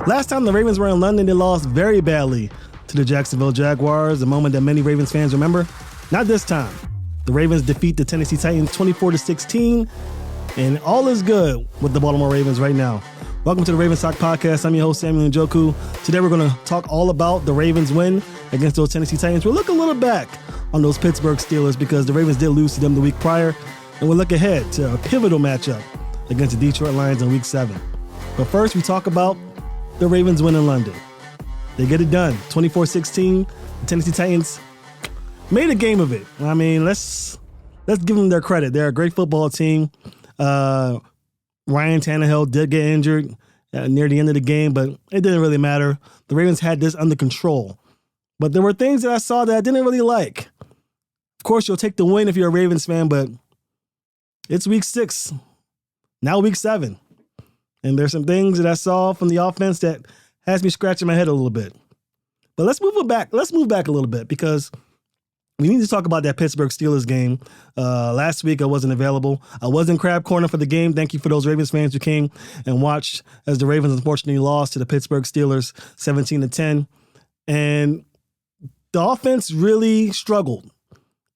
Last time the Ravens were in London, they lost very badly to the Jacksonville Jaguars, a moment that many Ravens fans remember. Not this time. The Ravens defeat the Tennessee Titans 24-16, and all is good with the Baltimore Ravens right now. Welcome to the Ravens Talk Podcast. I'm your host, Samuel Njoku. Today we're going to talk all about the Ravens win against those Tennessee Titans. We'll look a little back on those Pittsburgh Steelers because the Ravens did lose to them the week prior, and we'll look ahead to a pivotal matchup against the Detroit Lions in Week 7. But first, we talk about the Ravens win in London. They get it done, 24-16. The Tennessee Titans made a game of it. I mean, let's give them their credit. They're a great football team. Ryan Tannehill did get injured near the end of the game, but it didn't really matter. The Ravens had this under control. But there were things that I saw that I didn't really like. Of course, you'll take the win if you're a Ravens fan, but it's Week 6, now Week 7. And there's some things that I saw from the offense that has me scratching my head a little bit. But let's move back a little bit because we need to talk about that Pittsburgh Steelers game. Last week I wasn't available. I was in Crab Corner for the game. Thank you for those Ravens fans who came and watched as the Ravens unfortunately lost to the Pittsburgh Steelers 17-10. And the offense really struggled.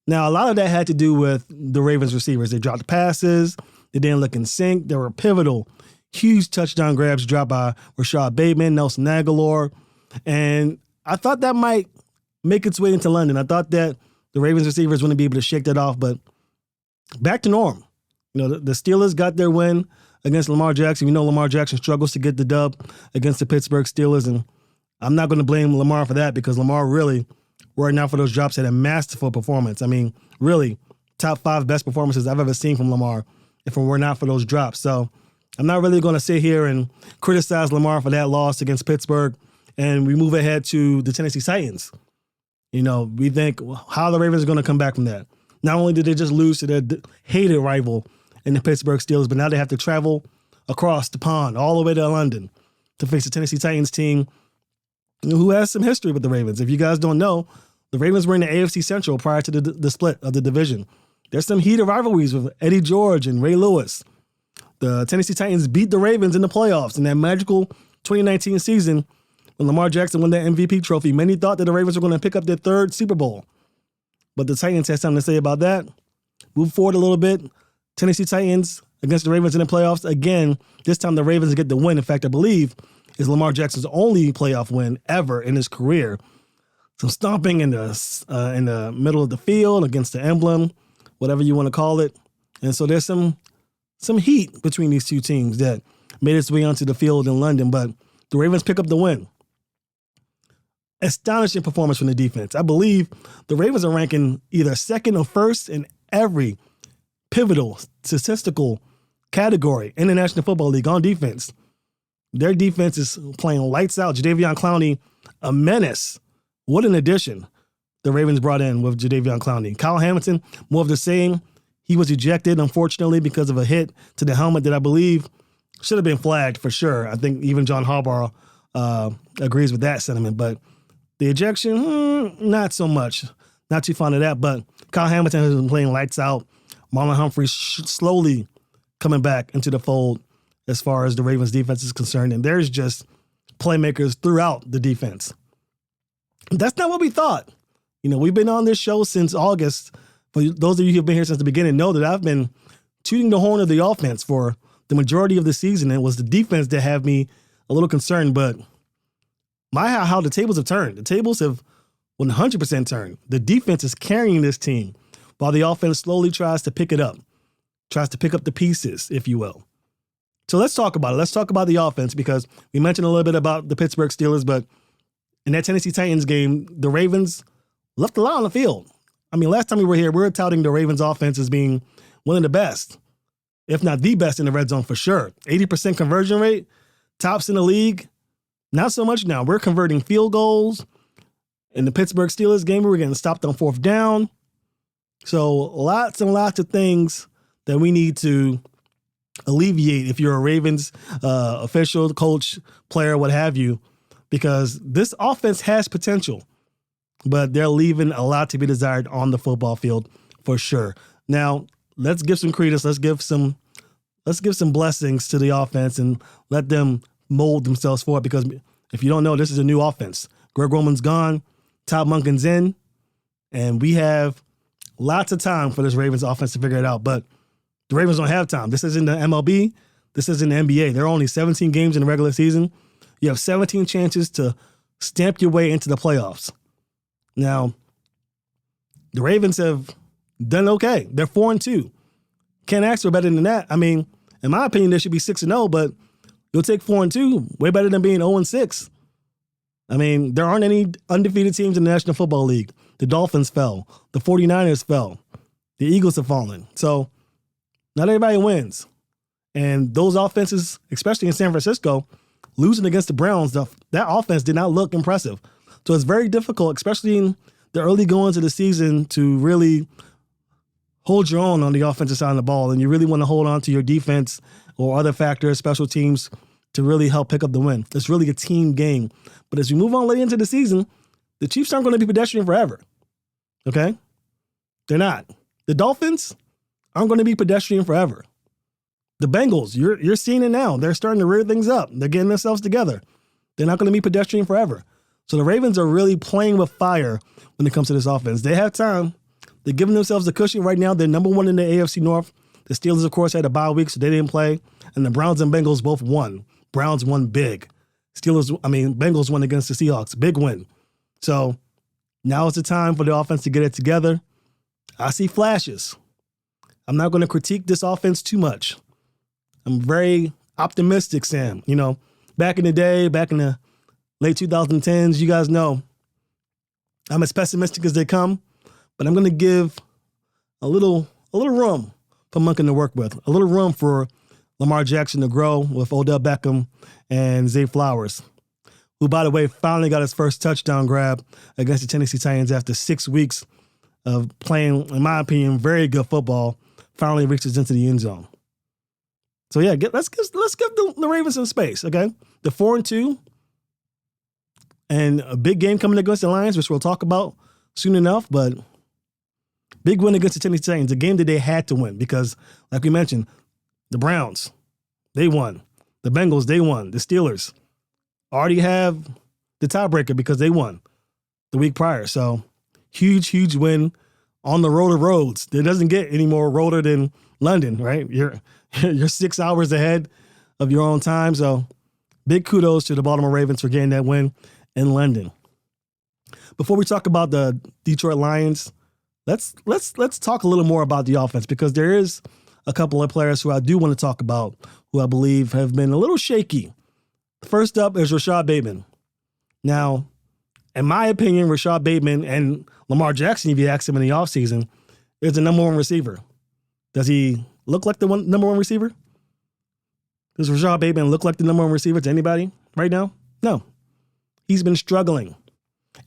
Now, a lot of that had to do with the Ravens receivers. They dropped passes. They didn't look in sync. They were pivotal. Huge touchdown grabs dropped by Rashad Bateman, Nelson Aguilar. And I thought that might make its way into London. I thought that the Ravens receivers wouldn't be able to shake that off, but back to norm. You know, the Steelers got their win against Lamar Jackson. We know Lamar Jackson struggles to get the dub against the Pittsburgh Steelers, and I'm not going to blame Lamar for that because Lamar really, right now for those drops, had a masterful performance. I mean, really, top 5 best performances I've ever seen from Lamar if it were not for those drops. So I'm not really going to sit here and criticize Lamar for that loss against Pittsburgh, and we move ahead to the Tennessee Titans. You know, we think how the Ravens are going to come back from that. Not only did they just lose to their hated rival in the Pittsburgh Steelers, but now they have to travel across the pond all the way to London to face the Tennessee Titans team who has some history with the Ravens. If you guys don't know, the Ravens were in the AFC Central prior to the split of the division. There's some heated rivalries with Eddie George and Ray Lewis. The Tennessee Titans beat the Ravens in the playoffs in that magical 2019 season when Lamar Jackson won that MVP trophy. Many thought that the Ravens were going to pick up their 3rd Super Bowl. But the Titans had something to say about that. Move forward a little bit. Tennessee Titans against the Ravens in the playoffs. Again, this time the Ravens get the win. In fact, I believe is Lamar Jackson's only playoff win ever in his career. Some stomping in the middle of the field against the emblem, whatever you want to call it. And so there's some heat between these two teams that made its way onto the field in London, but the Ravens pick up the win. Astonishing performance from the defense. I believe the Ravens are ranking either 2nd or 1st in every pivotal statistical category in the National Football League on defense. Their defense is playing lights out. Jadeveon Clowney, a menace. What an addition the Ravens brought in with Jadeveon Clowney. Kyle Hamilton, more of the same. He was ejected, unfortunately, because of a hit to the helmet that I believe should have been flagged for sure. I think even John Harbaugh agrees with that sentiment. But the ejection, not so much. Not too fond of that. But Kyle Hamilton has been playing lights out. Marlon Humphrey slowly coming back into the fold as far as the Ravens defense is concerned. And there's just playmakers throughout the defense. That's not what we thought. You know, we've been on this show since August. For those of you who have been here since the beginning know that I've been tooting the horn of the offense for the majority of the season. It was the defense that had me a little concerned, but how the tables have turned. The tables have 100% turned. The defense is carrying this team while the offense slowly tries to pick it up, tries to pick up the pieces, if you will. So let's talk about it. Let's talk about the offense because we mentioned a little bit about the Pittsburgh Steelers, but in that Tennessee Titans game, the Ravens left a lot on the field. I mean, last time we were here, we were touting the Ravens offense as being one of the best, if not the best in the red zone for sure. 80% conversion rate, tops in the league. Not so much now. We're converting field goals. In the Pittsburgh Steelers game, we were getting stopped on 4th down. So lots and lots of things that we need to alleviate if you're a Ravens official, coach, player, what have you, because this offense has potential. But they're leaving a lot to be desired on the football field for sure. Now, let's give some credence. Let's give some blessings to the offense and let them mold themselves for it, because if you don't know, this is a new offense. Greg Roman's gone, Todd Monken's in, and we have lots of time for this Ravens offense to figure it out. But the Ravens don't have time. This isn't the MLB. This isn't the NBA. There are only 17 games in the regular season. You have 17 chances to stamp your way into the playoffs. Now, the Ravens have done okay. They're 4-2. Can't ask for better than that. I mean, in my opinion, they should be 6-0, but you'll take 4-2, way better than being 0-6. I mean, there aren't any undefeated teams in the National Football League. The Dolphins fell. The 49ers fell. The Eagles have fallen. So not everybody wins. And those offenses, especially in San Francisco, losing against the Browns, that offense did not look impressive. So it's very difficult, especially in the early goings of the season, to really hold your own on the offensive side of the ball. And you really want to hold on to your defense or other factors, special teams, to really help pick up the win. It's really a team game. But as we move on late into the season, the Chiefs aren't going to be pedestrian forever. Okay? They're not. The Dolphins aren't going to be pedestrian forever. The Bengals, you're seeing it now. They're starting to rear things up. They're getting themselves together. They're not going to be pedestrian forever. So the Ravens are really playing with fire when it comes to this offense. They have time. They're giving themselves a cushion right now. They're number one in the AFC North. The Steelers, of course, had a bye week, so they didn't play. And the Browns and Bengals both won. Browns won big. Bengals won against the Seahawks. Big win. So now is the time for the offense to get it together. I see flashes. I'm not going to critique this offense too much. I'm very optimistic, Sam. You know, back in the day, back in the late 2010s, you guys know I'm as pessimistic as they come, but I'm going to give a little room for Monken to work with, a little room for Lamar Jackson to grow with Odell Beckham and Zay Flowers, who, by the way, finally got his first touchdown grab against the Tennessee Titans after 6 weeks of playing, in my opinion, very good football, finally reaches into the end zone. So, yeah, let's give the Ravens some space, okay? The 4-2 and a big game coming against the Lions, which we'll talk about soon enough, but big win against the Tennessee Titans, a game that they had to win because, like we mentioned, the Browns, they won. The Bengals, they won. The Steelers already have the tiebreaker because they won the week prior. So, huge win on the road of roads. It doesn't get any more roader than London, right? You're 6 hours ahead of your own time. So big kudos to the Baltimore Ravens for getting that win in London. Before we talk about the Detroit Lions, let's talk a little more about the offense, because there is a couple of players who I do want to talk about who I believe have been a little shaky. First up is Rashad Bateman. Now, in my opinion, Rashad Bateman and Lamar Jackson, if you ask him in the offseason, is the number one receiver. Does he look like the number one receiver? Does Rashad Bateman look like the number one receiver to anybody right now? No. He's been struggling.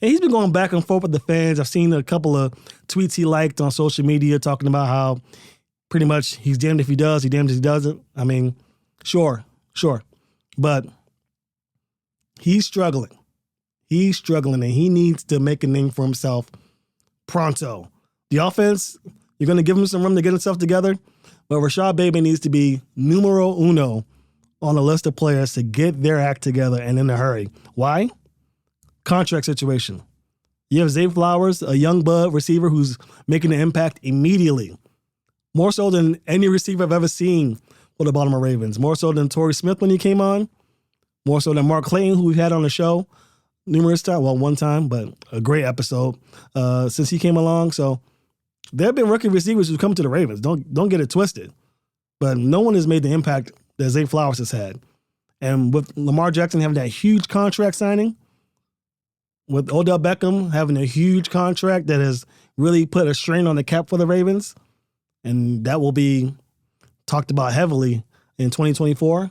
And he's been going back and forth with the fans. I've seen a couple of tweets he liked on social media talking about how pretty much he's damned if he does, he's damned if he doesn't. I mean, sure. But he's struggling. He's struggling, and he needs to make a name for himself pronto. The offense, you're going to give him some room to get himself together, but Rashad Bateman needs to be numero uno on the list of players to get their act together and in a hurry. Why? Contract situation. You have Zay Flowers, a young bud receiver who's making an impact immediately. More so than any receiver I've ever seen for the Baltimore Ravens. More so than Torrey Smith when he came on. More so than Mark Clayton, who we've had on the show numerous times. Well, one time, but a great episode since he came along. So there have been rookie receivers who come to the Ravens. Don't get it twisted. But no one has made the impact that Zay Flowers has had. And with Lamar Jackson having that huge contract signing, with Odell Beckham having a huge contract that has really put a strain on the cap for the Ravens, and that will be talked about heavily in 2024,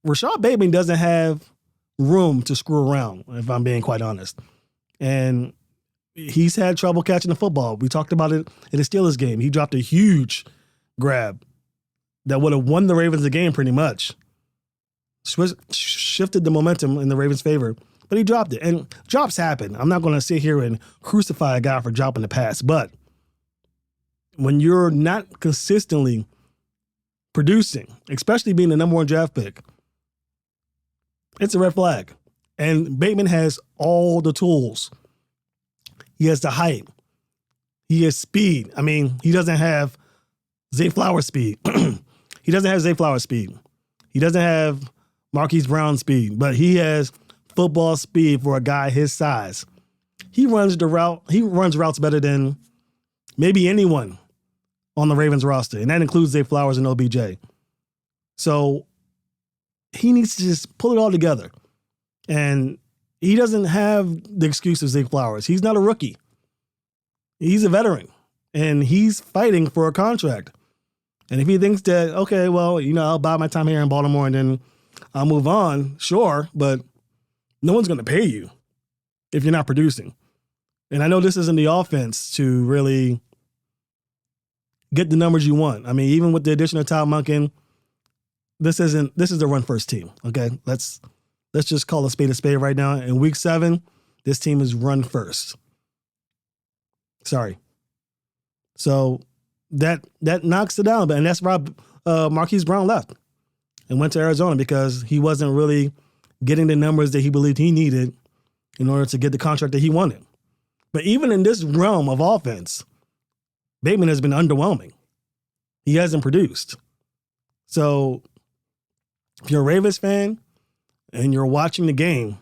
Rashad Bateman doesn't have room to screw around, if I'm being quite honest. And he's had trouble catching the football. We talked about it in the Steelers game. He dropped a huge grab that would have won the Ravens the game pretty much. Shifted the momentum in the Ravens' favor, but he dropped it. And drops happen. I'm not going to sit here and crucify a guy for dropping the pass, but when you're not consistently producing, especially being the number one draft pick, It's a red flag. And Bateman has all the tools. He has the height. He has speed. I mean, he doesn't have Zay Flowers speed. He doesn't have Zay Flowers speed. He doesn't have Marquise Brown speed, but he has football speed for a guy his size. He runs the route. He runs routes better than maybe anyone on the Ravens roster, and that includes Zay Flowers and OBJ. So he needs to just pull it all together. And he doesn't have the excuse of Zay Flowers. He's not a rookie. He's a veteran, and he's fighting for a contract. And if he thinks that, okay, well, I'll buy my time here in Baltimore and then I'll move on, sure, but no one's going to pay you if you're not producing. And I know this isn't the offense to really get the numbers you want. I mean, even with the addition of Todd Monken, this is the run first team. Okay, let's just call a spade right now. In week 7, this team is run first. Sorry. So that knocks it down, and that's why Marquise Brown left and went to Arizona, because he wasn't really getting the numbers that he believed he needed in order to get the contract that he wanted. But even in this realm of offense, Bateman has been underwhelming. He hasn't produced. So if you're a Ravens fan and you're watching the game,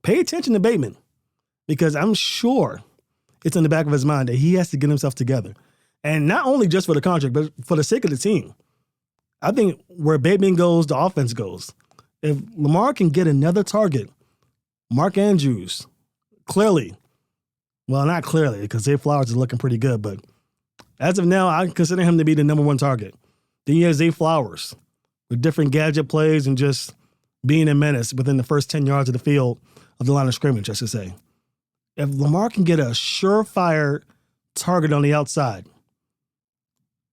pay attention to Bateman, because I'm sure it's in the back of his mind that he has to get himself together. And not only just for the contract, but for the sake of the team. I think where Bateman goes, the offense goes. If Lamar can get another target, Mark Andrews, clearly, well, not clearly, because Zay Flowers is looking pretty good, but as of now, I consider him to be the number one target. Then you have Zay Flowers with different gadget plays and just being a menace within the first 10 yards of the field of the line of scrimmage, I should say. If Lamar can get a surefire target on the outside,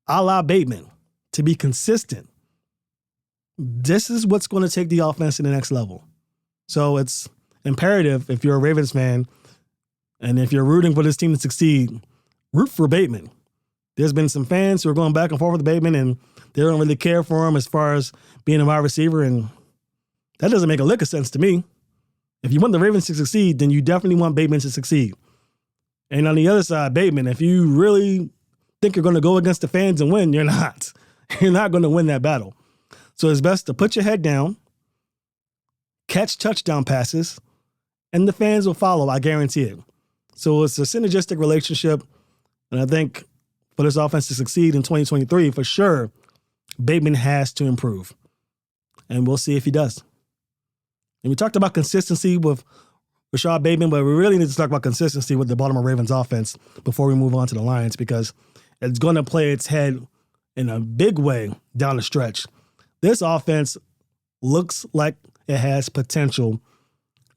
a la Bateman, to be consistent, this is what's going to take the offense to the next level. So it's imperative, if you're a Ravens fan and if you're rooting for this team to succeed, root for Bateman. There's been some fans who are going back and forth with Bateman, and they don't really care for him as far as being a wide receiver, and that doesn't make a lick of sense to me. If you want the Ravens to succeed, then you definitely want Bateman to succeed. And on the other side, Bateman, if you really think you're going to go against the fans and win, you're not. You're not going to win that battle. So it's best to put your head down, catch touchdown passes, and the fans will follow, I guarantee it. So it's a synergistic relationship, and I think for this offense to succeed in 2023, for sure, Bateman has to improve. And we'll see if he does. And we talked about consistency with Rashad Bateman, but we really need to talk about consistency with the Baltimore Ravens offense before we move on to the Lions, because it's going to play its head in a big way down the stretch. This offense looks like it has potential,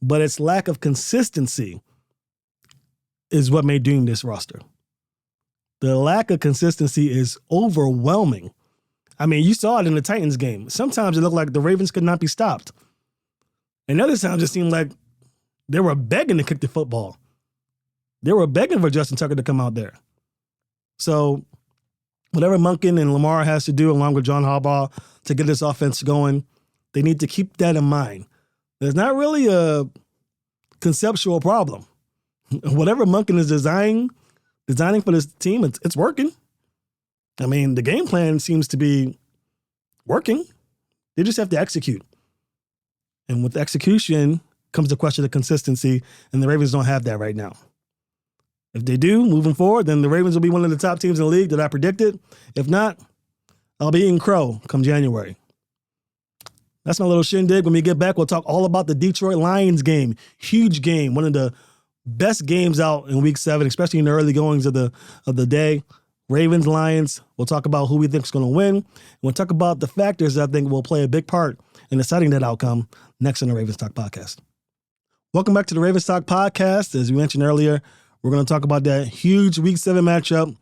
but its lack of consistency is what may doom this roster. The lack of consistency is overwhelming. I mean, you saw it in the Titans game. Sometimes it looked like the Ravens could not be stopped. And other times it seemed like they were begging to kick the football. They were begging for Justin Tucker to come out there. So whatever Monken and Lamar has to do, along with John Harbaugh, to get this offense going, they need to keep that in mind. There's not really a conceptual problem. Whatever Monken is designing for this team, it's working. I mean, the game plan seems to be working. They just have to execute. And with execution comes the question of consistency, and the Ravens don't have that right now. If they do, moving forward, then the Ravens will be one of the top teams in the league that I predicted. If not, I'll be eating crow come January. That's my little shindig. When we get back, we'll talk all about the Detroit Lions game. Huge game, one of the best games out in Week 7, especially in the early goings of the day. Ravens, Lions. We'll talk about who we think is going to win. We'll talk about the factors that I think will play a big part in deciding that outcome next on the Ravens Talk Podcast. Welcome back to the Ravens Talk Podcast. As we mentioned earlier, we're going to talk about that huge Week 7 matchup,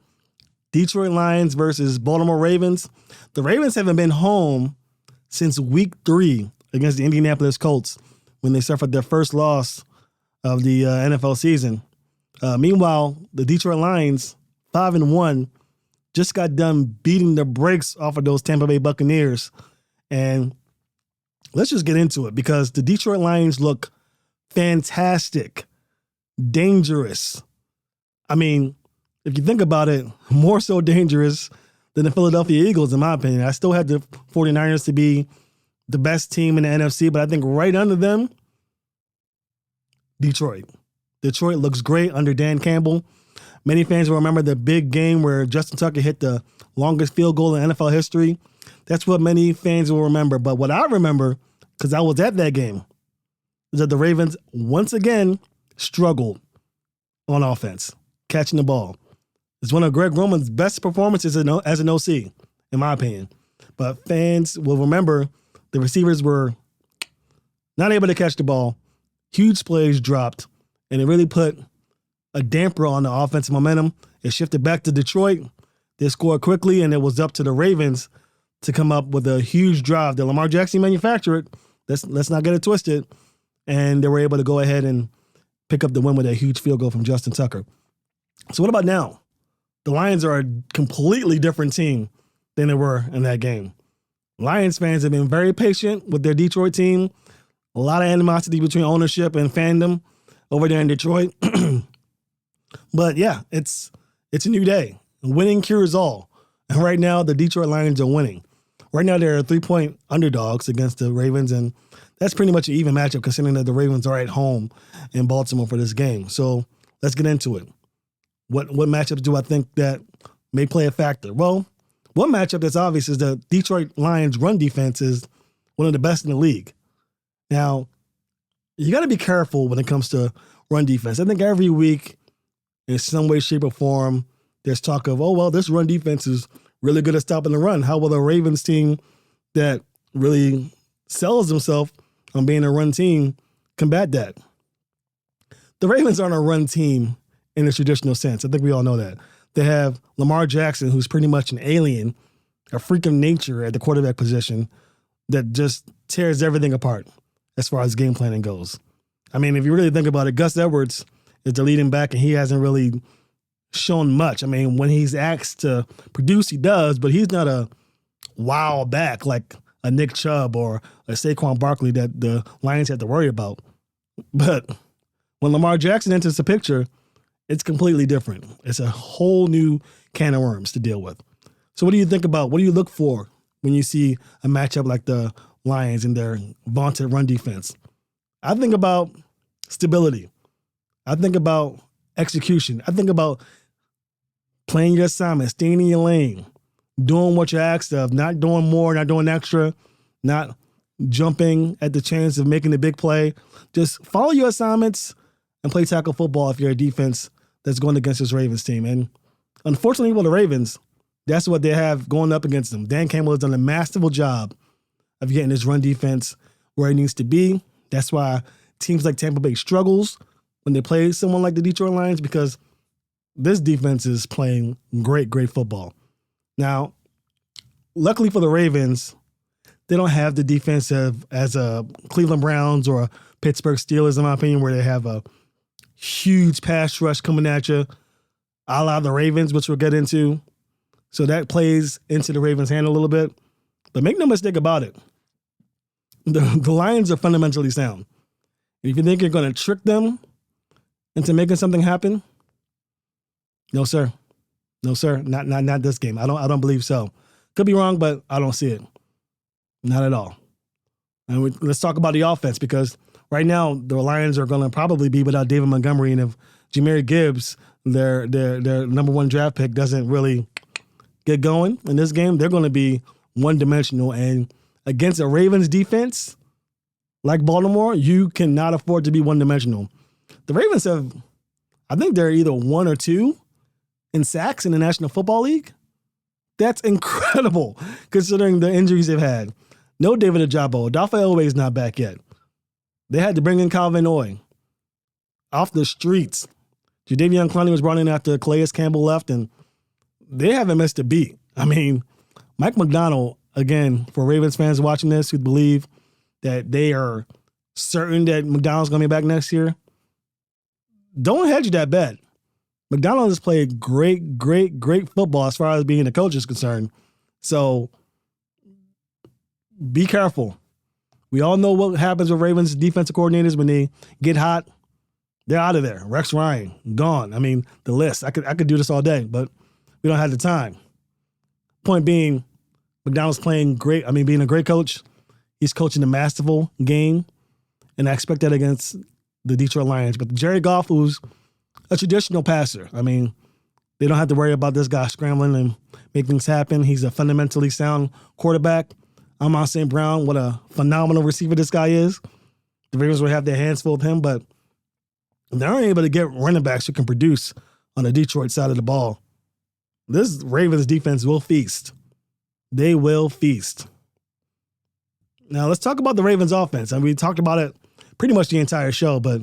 Detroit Lions versus Baltimore Ravens. The Ravens haven't been home since Week 3 against the Indianapolis Colts when they suffered their first loss of the NFL season. Meanwhile, the Detroit Lions, 5-1, just got done beating the brakes off of those Tampa Bay Buccaneers. And let's just get into it because the Detroit Lions look fantastic, dangerous. I mean, if you think about it, more so dangerous than the Philadelphia Eagles, in my opinion. I still had the 49ers to be the best team in the NFC, but I think right under them, Detroit. Detroit looks great under Dan Campbell. Many fans will remember the big game where Justin Tucker hit the longest field goal in NFL history. That's what many fans will remember. But what I remember, because I was at that game, is that the Ravens once again struggled on offense, catching the ball. It's one of Greg Roman's best performances as an OC, in my opinion. But fans will remember the receivers were not able to catch the ball. Huge plays dropped, and it really put a damper on the offensive momentum. It shifted back to Detroit. They scored quickly, and it was up to the Ravens to come up with a huge drive that Lamar Jackson manufactured. Let's not get it twisted. And they were able to go ahead and pick up the win with a huge field goal from Justin Tucker. So what about now? The Lions are a completely different team than they were in that game. Lions fans have been very patient with their Detroit team. A lot of animosity between ownership and fandom over there in Detroit. But yeah, it's a new day. Winning cures all. And right now, the Detroit Lions are winning. Right now, they're 3-point underdogs against the Ravens, and that's pretty much an even matchup considering that the Ravens are at home in Baltimore for this game. So let's get into it. What matchups do I think that may play a factor? Well, one matchup that's obvious is the Detroit Lions run defense is one of the best in the league. Now, you got to be careful when it comes to run defense. I think every week, in some way, shape, or form, there's talk of, oh, well, this run defense is really good at stopping the run. How will the Ravens team that really sells themselves on being a run team combat that? The Ravens aren't a run team in the traditional sense. I think we all know that. They have Lamar Jackson, who's pretty much an alien, a freak of nature at the quarterback position that just tears everything apart as far as game planning goes. I mean, if you really think about it, Gus Edwards is the leading back, and he hasn't really shown much. I mean, when he's asked to produce, he does, but he's not a wow back like a Nick Chubb or a Saquon Barkley that the Lions have to worry about. But when Lamar Jackson enters the picture, it's completely different. It's a whole new can of worms to deal with. So what do you think about, what do you look for when you see a matchup like the Lions and their vaunted run defense? I think about stability. I think about execution. I think about playing your assignment, staying in your lane, doing what you're asked of, not doing more, not doing extra, not jumping at the chance of making the big play. Just follow your assignments and play tackle football if you're a defense that's going against this Ravens team. And unfortunately for the Ravens, that's what they have going up against them. Dan Campbell has done a masterful job of getting his run defense where it needs to be. That's why teams like Tampa Bay struggles when they play someone like the Detroit Lions, because this defense is playing great, great football. Now, luckily for the Ravens, they don't have the defense as a Cleveland Browns or a Pittsburgh Steelers, in my opinion, where they have a huge pass rush coming at you, a la the Ravens, which we'll get into. So that plays into the Ravens' hand a little bit. But make no mistake about it, the Lions are fundamentally sound. And if you think you're going to trick them into making something happen, no, sir. No, sir. Not this game. I don't believe so. Could be wrong, but I don't see it. Not at all. And let's talk about the offense, because right now the Lions are going to probably be without David Montgomery, and if Jahmyr Gibbs, their number one draft pick, doesn't really get going in this game, they're going to be one-dimensional. And against a Ravens defense like Baltimore, you cannot afford to be one-dimensional. The Ravens have, I think they're either 1 or 2 in sacks in the National Football League. That's incredible considering the injuries they've had. No David Ojabo. Dafa Elway's not back yet. They had to bring in Calvin Oy off the streets. Jadeveon Clowney was brought in after Calais Campbell left, and they haven't missed a beat. I mean, Mike McDonald, again, for Ravens fans watching this who believe that they are certain that McDonald's going to be back next year, don't hedge that bet. McDonald has played great, great, great football as far as being a coach is concerned. So be careful We all know what happens with Ravens defensive coordinators when they get hot. They're out of there. Rex Ryan, gone. I mean, the list. I could do this all day, but we don't have the time. Point being, McDonald's playing great. I mean, being a great coach. He's coaching a masterful game, and I expect that against the Detroit Lions. But Jared Goff, who's a traditional passer, I mean, they don't have to worry about this guy scrambling and make things happen. He's a fundamentally sound quarterback. Amon St. Brown, what a phenomenal receiver this guy is. The Ravens will have their hands full of him, but they aren't able to get running backs who can produce on the Detroit side of the ball. This Ravens defense will feast. They will feast. Now, let's talk about the Ravens offense. And we talked about it pretty much the entire show, but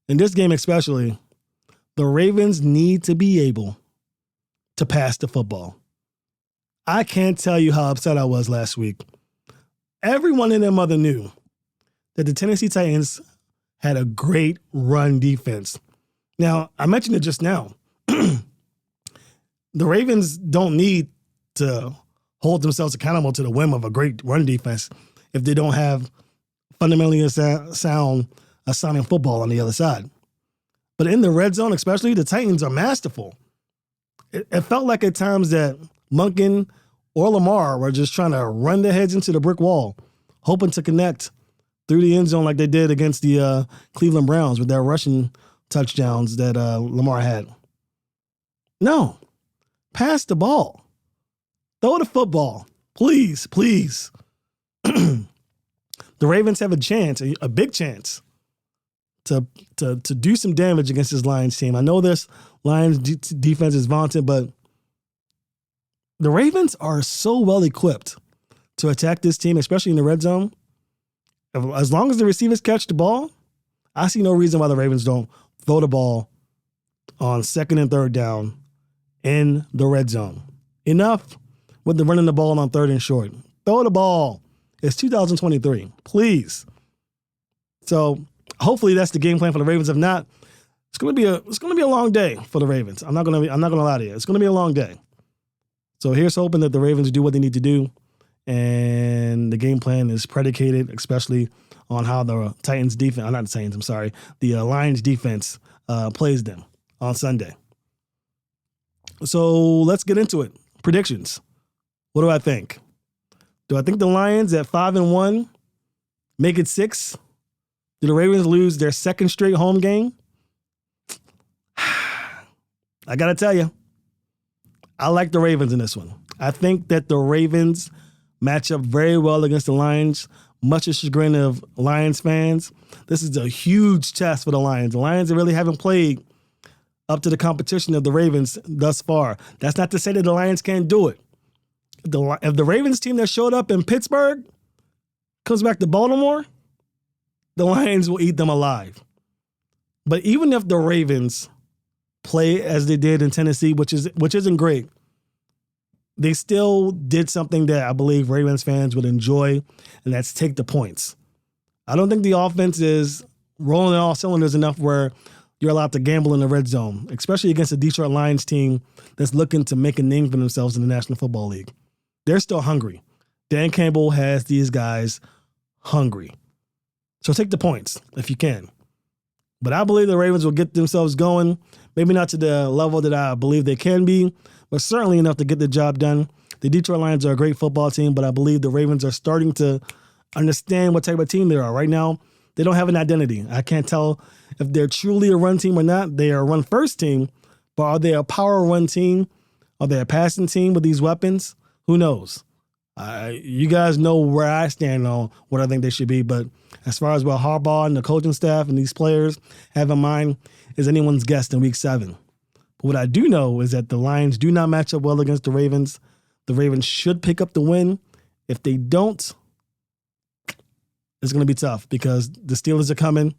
in this game especially, the Ravens need to be able to pass the football. I can't tell you how upset I was last week. Everyone and their mother knew that the Tennessee Titans had a great run defense. Now, I mentioned it just now. The Ravens don't need to hold themselves accountable to the whim of a great run defense if they don't have fundamentally sound assigning football on the other side. But in the red zone especially, the Titans are masterful. It felt like at times that Monken or Lamar were just trying to run their heads into the brick wall, hoping to connect through the end zone like they did against the Cleveland Browns with their rushing touchdowns that Lamar had. No. Pass the ball. Throw the football. Please, please. The Ravens have a chance, a big chance, to do some damage against this Lions team. I know this Lions defense is vaunted, but the Ravens are so well equipped to attack this team, especially in the red zone. As long as the receivers catch the ball, I see no reason why the Ravens don't throw the ball on second and third down in the red zone. Enough with the running the ball on third and short. Throw the ball. It's 2023. Please. So hopefully that's the game plan for the Ravens. If not, it's going to be a long day for the Ravens. I'm not going to lie to you. It's going to be a long day. So here's hoping that the Ravens do what they need to do, and the game plan is predicated, especially on how the Titans defense, not the Titans, I'm sorry, the Lions defense plays them on Sunday. So let's get into it. Predictions. What do I think? Do I think the Lions at 5-1 make it 6? Do the Ravens lose their second straight home game? I got to tell you, I like the Ravens in this one. I think that the Ravens match up very well against the Lions, much to the chagrin of Lions fans. This is a huge test for the Lions. The Lions really haven't played up to the competition of the Ravens thus far. That's not to say that the Lions can't do it. If the Ravens team that showed up in Pittsburgh comes back to Baltimore, the Lions will eat them alive. But even if the Ravens play as they did in Tennessee, which isn't great, they still did something that I believe Ravens fans would enjoy, and that's take the points. I don't think the offense is rolling on all cylinders enough where you're allowed to gamble in the red zone, especially against a Detroit Lions team that's looking to make a name for themselves in the National Football League. They're still hungry. Dan Campbell has these guys hungry. So take the points if you can. But I believe the Ravens will get themselves going, maybe not to the level that I believe they can be, but certainly enough to get the job done. The Detroit Lions are a great football team, but I believe the Ravens are starting to understand what type of team they are. Right now, they don't have an identity. I can't tell if they're truly a run team or not. They are a run-first team, but are they a power run team? Are they a passing team with these weapons? Who knows? You guys know where I stand on what I think they should be, but as far as what Harbaugh and the coaching staff and these players have in mind is anyone's guess in Week 7. But what I do know is that the Lions do not match up well against the Ravens. The Ravens should pick up the win. If they don't, it's going to be tough because the Steelers are coming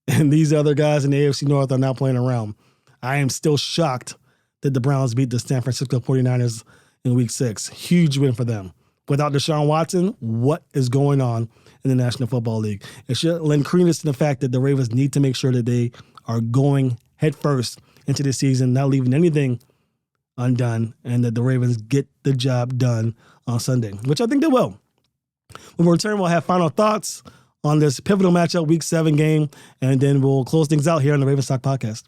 and these other guys in the AFC North are not playing around. I am still shocked that the Browns beat the San Francisco 49ers in Week 6. Huge win for them. Without Deshaun Watson, what is going on in the National Football League? It should lend credence to the fact that the Ravens need to make sure that they are going headfirst into the season, not leaving anything undone, and that the Ravens get the job done on Sunday, which I think they will. When we return, we'll have final thoughts on this pivotal matchup, Week 7 game, and then we'll close things out here on the Ravens Talk Podcast.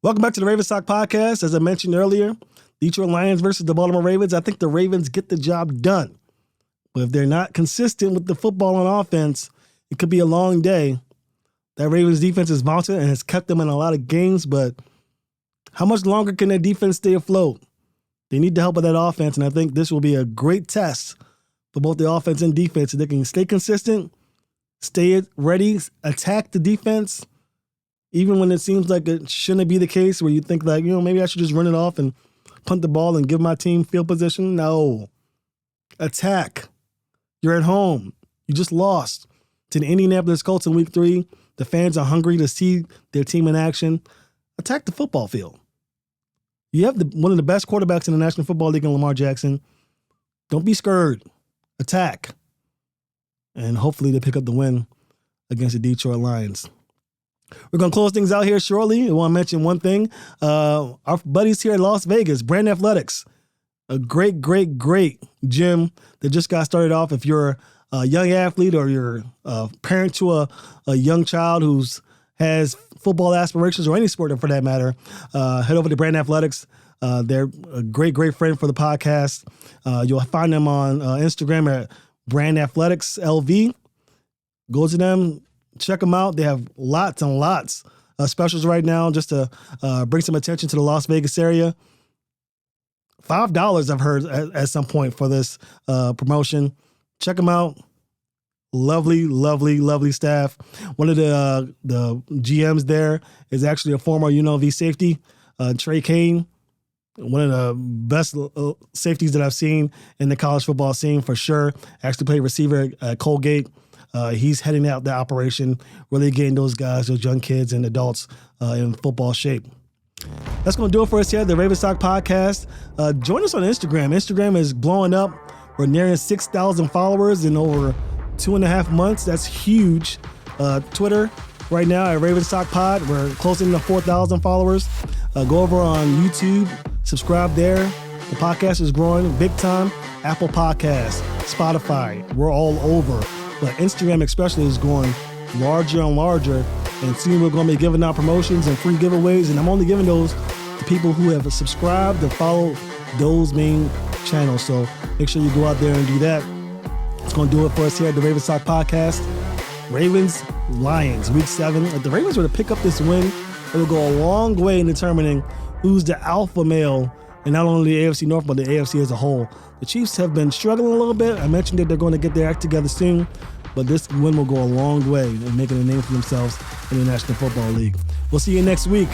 Welcome back to the Ravens Talk Podcast. As I mentioned earlier, Detroit Lions versus the Baltimore Ravens. I think the Ravens get the job done. But if they're not consistent with the football on offense, it could be a long day. That Ravens defense is mounted and has kept them in a lot of games, but how much longer can their defense stay afloat? They need the help of that offense, and I think this will be a great test for both the offense and defense. If they can stay consistent, stay ready, attack the defense, even when it seems like it shouldn't be the case, where you think like, maybe I should just run it off and punt the ball and give my team field position. No. Attack. You're at home. You just lost to the Indianapolis Colts in Week 3. The fans are hungry to see their team in action. Attack the football field. You have one of the best quarterbacks in the National Football League in Lamar Jackson. Don't be scared. Attack. And hopefully they pick up the win against the Detroit Lions. We're going to close things out here shortly. I want to mention one thing. Our buddies here in Las Vegas, Brand Athletics, a great, great, great gym that just got started off. If you're a young athlete or you're a parent to a young child who has football aspirations or any sport for that matter, head over to Brand Athletics. They're a great, great friend for the podcast. You'll find them on Instagram at Brand Athletics LV. Go to them, check them out. They have lots and lots of specials right now just to bring some attention to the Las Vegas area. $5 I've heard at some point for this promotion. Check them out. Lovely, lovely, lovely staff. One of the GMs there is actually a former UNLV safety, Trey Kane. One of the best safeties that I've seen in the college football scene for sure. Actually played receiver at Colgate. He's heading out the operation, really getting those guys, those young kids and adults in football shape. That's going to do it for us here at the Ravens Talk Podcast. Join us on Instagram. Instagram is blowing up. We're nearing 6,000 followers in over 2.5 months. That's huge. Twitter right now at Ravens Talk Pod. We're closing to 4,000 followers. Go over on YouTube. Subscribe there. The podcast is growing big time. Apple Podcasts, Spotify. We're all over. But Instagram especially is going larger and larger. And soon we're going to be giving out promotions and free giveaways. And I'm only giving those to people who have subscribed and followed those main channels. So make sure you go out there and do that. It's going to do it for us here at the Ravens Talk Podcast. Ravens, Lions, Week 7. If the Ravens were to pick up this win, it will go a long way in determining who's the alpha male in not only the AFC North, but the AFC as a whole. The Chiefs have been struggling a little bit. I mentioned that they're going to get their act together soon, but this win will go a long way in making a name for themselves in the National Football League. We'll see you next week